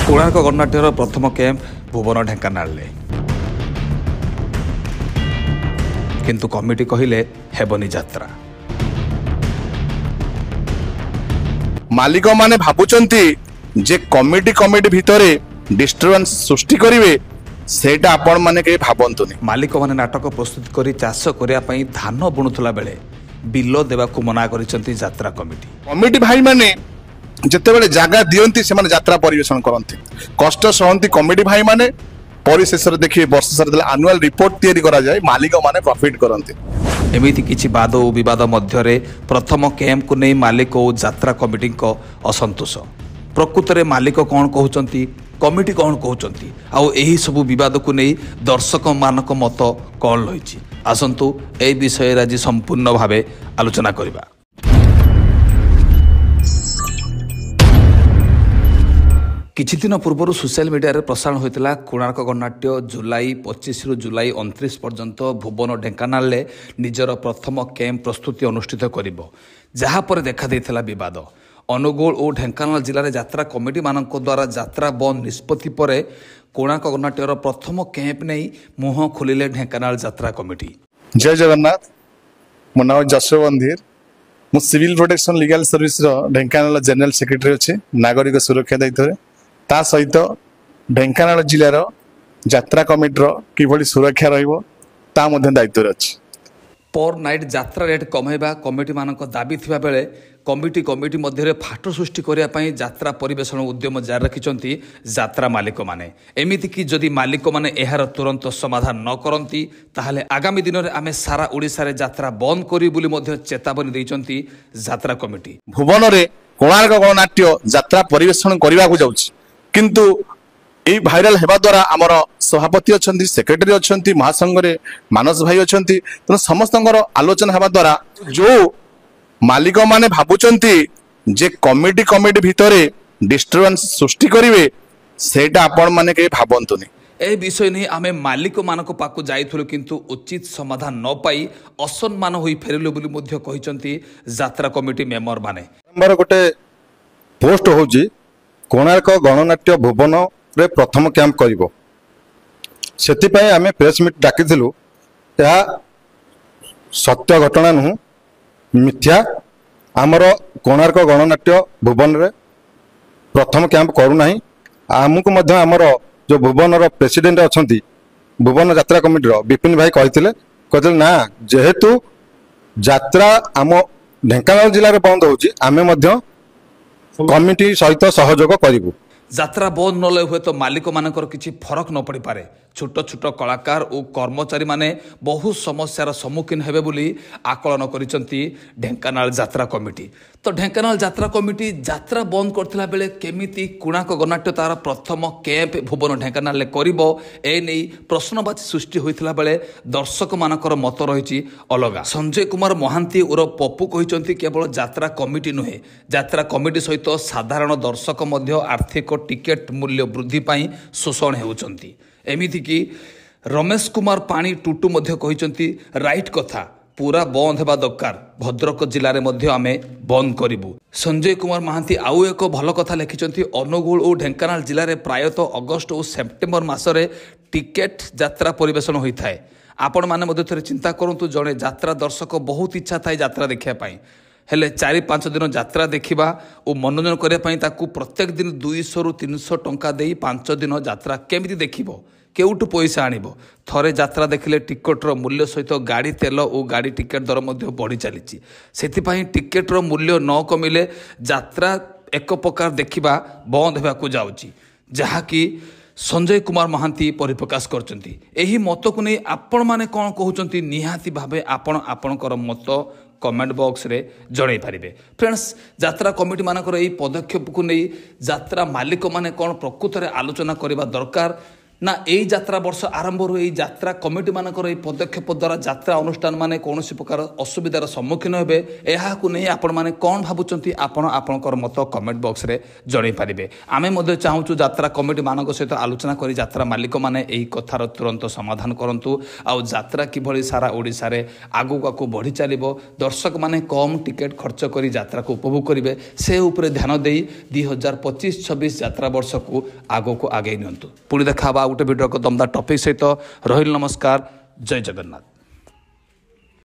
कोणार्क गणनाट्यर प्रथम कैंप भुवन ढेंकानाल किंतु कमिटी कहले हेबनी यात्रा। मालिक माने भाबुचंती जे कमिटी कमिटी भितरे डिस्टर्बेंस सृष्टि करिवे सेटा आपण माने के भाबंतुनी। मालिक माने नाटक प्रस्तुत करी चाष करिया पई धान बुणुथला बेले बिल देवाकू मना करिसंती यात्रा कमिटी। कमिटी भाई माने जेतेबेले जागा दियंती से माने यात्रा परिवेषण करंती कष्ट सहंती कमिटी भाई माने परिशेष देखिए वर्ष सारा आनुअल रिपोर्ट तैयारी करा जाए मालिक माने प्रॉफिट करंती। एमिति किछि वाद और विवाद मध्यरे प्रथम कैंप को नहीं मालिक और यात्रा कमिटी को असंतोष। प्रकृत में मालिक कौन कहउचंती कमिटी कौन कहउचंती आउ एही सबु विवाद को नहीं दर्शक मानक मत कौन रही आसंतु ए विषय आज संपूर्ण भावे आलोचना करबा। किछि दिन पूर्व सोशल मीडिया रे प्रसारण होता कोणार्क गणनाट्य जुलाई 25 रु जुलाई 29 पर्यंत भुवन ढेंकानाल निजर प्रथम कैंप प्रस्तुति अनुष्ठित करिबो जहा पर देखा देइथिला विवाद। अनुगुल और ढेंकानाल जिले में यात्रा कमिटी मानक द्वारा यात्रा बंद निष्पत्ति पर कोणार्क गणनाट्यर प्रथम कैंप नहीं मुह खोलिले ढेंकानाल यात्रा कमिटी। जय जगन्नाथ। मो नाम जशवंधीर। मु civil protection legal service Dhenkanal general secretary अच्छे नागरिक सुरक्षा दायित्व ता सहित ढेंकानाल जिलार यात्रा कमिटीर किभली सुरक्षा रहिबो ता मध्ये दायित्व अछि। पर नाइट यात्रा रेट कमेबा कमिटी मानक दाबी थिबा बेले कमिटी मध्य फाट सृष्टि करने यात्रा परिवेषण उद्यम जारी रखिंट यात्रा मालिक माने। एमिति कि जदि मालिक माने एहार तुरंत समाधान न करती ताहले आगामी दिन में आमे सारा ओडिशा रे यात्रा बंद करी बुली मध्य चेतावनी दैछंती यात्रा कमिटी। भुवन रे कोणार्क गणनाट्य यात्रा परिवेषण करने को जाउछि किंतु यही भाइराल हेबा द्वारा आमर सभापति अच्छा सेक्रेटरी अच्छा महासंघ रे मानस भाई अच्छा तेना समस्त आलोचना हेबा द्वारा जो मालिक माने भाबुचंती जे कमिटी कमिटी भितरे डिस्टर्बेंस सृष्टि करिवे सेटा आपण माने के भाबंतुनी। ए विषय नहीं आमे मालिक मानक पाकु जाइथुलु किंतु उचित समाधान न पाई असम्मान होई फेरिलु बोली मध्य कहिसंती यात्रा कमिटी मेंबर माने। नंबर गोटे पोस्ट होजी कोणार्क गणनाट्य भुवन रे प्रथम कैंप करिवो सेति पय आमे प्रेस मीट डाकिथिलु। या सत्य घटना नु मिथ्या आमर कोणार्क गणनाट्य भुवन रे प्रथम कैंप करू नाही। आमुक मध्य आमर जो भुवन रो प्रेसिडेंट अछंती भुवन यात्रा कमिटी रो विपिन भाई कहते ना जेहेतु यात्रा आम ढेंकानाल जिले में बंद होची आमे मध्य कमिटी सहित सहयोग करिवु। यात्रा बंद नले हुए तो मालिक मानकर किसी फरक न पड़ी पारे। छोट छोट कलाकार और कर्मचारी माने बहु समस्यार सम्मुखीन हेबे बोली आकलन करिसंती ढेंकानाल यात्रा कमिटी। तो ढेंकानाल यात्रा कमिटी यात्रा बंद करथिला बेले केमिति कोणार्क गणनाट्य तार प्रथम कैंप भुवन ढेंकानाल करिवो ए नै प्रश्नवाची सृष्टि होइथिला बेले दर्शक मानकर मत रहिछि अलगा। संजय कुमार महांती और पप्पू कहिसंती केवल यात्रा कमिटी नुहे यात्रा कमिटी सहित साधारण दर्शक मध्य आर्थिक टिकेट मूल्य वृद्धि पाई शोषण हेउचंती। एमिति कि रमेश कुमार पाणी टुटू मध्य कहिसंती राइट कथा पूरा बंद हेबा दरकार भद्रक जिले में मध्य आमे बंद करिवु। संजय कुमार महांती आउ एक भल कथा लिखिसंती अनुगुल और ढेंकानाल जिले में प्रायतः अगस्ट और सेप्टेम्बर मासरे टिकेट यात्रा परिवेषण होता है। आपण माने मध्य थोड़े चिंता करंतु जड़े यात्रा दर्शक बहुत इच्छा थाए यात्रा देखिया पाई हेले 4-5 दिन यात्रा देखा और मनोरंजन करने प्रत्येक दिन 200 रु 300 टंका दे 5 दिन यात्रा केमिति देखिबो केउठु पैसा आनिबो। थरे यात्रा देखिले टिकटर मूल्य सहित गाड़ी तेल और गाड़ी टिकेट दर मध्य बढ़ी चली से टिकेटर मूल्य न कमिले यात्रा एक प्रकार देखा बंद होगा जाउची जहाँकि संजय कुमार महांती परिप्रकाश करचंती। एही मत को नहीं आपण माने कौन कहउचंती निहाती भावे आपण आपणकर मत कमेंट बॉक्स रे जणाई पारिबे। फ्रेंड्स यात्रा कमिटी मानकर एही पदक्षेप को नहीं यात्रा मालिक माने कौन प्रकृत रे आलोचना करबा दरकार ନା ଏଇ ଯାତ୍ରା ବର୍ଷ ଆରମ୍ଭରୁ ଏଇ ଯାତ୍ରା କମିଟି ମାନଙ୍କର ଏଇ ପଦକ୍ଷେପ ଦ୍ୱାରା ଯାତ୍ରା ଅନୁଷ୍ଠାନ ମାନେ କୌଣସି ପ୍ରକାର ଅସୁବିଧାର ସମ୍ମୁଖୀନ ହେବେ ଏହାକୁ ନେଇ ଆପଣମାନେ କ'ଣ ଭାବୁଛନ୍ତି ଆପଣ ଆପଣଙ୍କର ମତ କମେଣ୍ଟ ବକ୍ସରେ ଜଣାଇ ପାରିବେ। ଆମେ ମଧ୍ୟ ଚାହୁଁଛୁ ଯାତ୍ରା କମିଟି ମାନଙ୍କ ସହିତ ଆଲୋଚନା କରି ଯାତ୍ରା ମାଲିକମାନେ ଏହି କଥାର ତୁରନ୍ତ ସମାଧାନ କରନ୍ତୁ। ଆଉ ଯାତ୍ରା କିଭଳି ସାରା ଓଡ଼ିଶାରେ ଆଗକୁ ବଢ଼ି ଚାଲିବ, ଦର୍ଶକମାନେ କମ୍ ଟିକେଟ୍ ଖର୍ଚ୍ଚ କରି ଯାତ୍ରାକୁ ଉପଭୋଗ କରିବେ ସେ ଉପରେ ଧ୍ୟାନ ଦେଇ 2025-26 ଯାତ୍ରା ବର୍ଷକୁ ଆଗକୁ ଆଗେଇ ନିଅନ୍ତୁ। ପୁଣି ଦେଖା ହେବା ଗୋଟେ ଭିଡ଼ିଓ ଦମଦାର ଟପିକ୍ ସହିତ। ରହିଲି ନମସ୍କାର, ଜୟ ଜଗନ୍ନାଥ।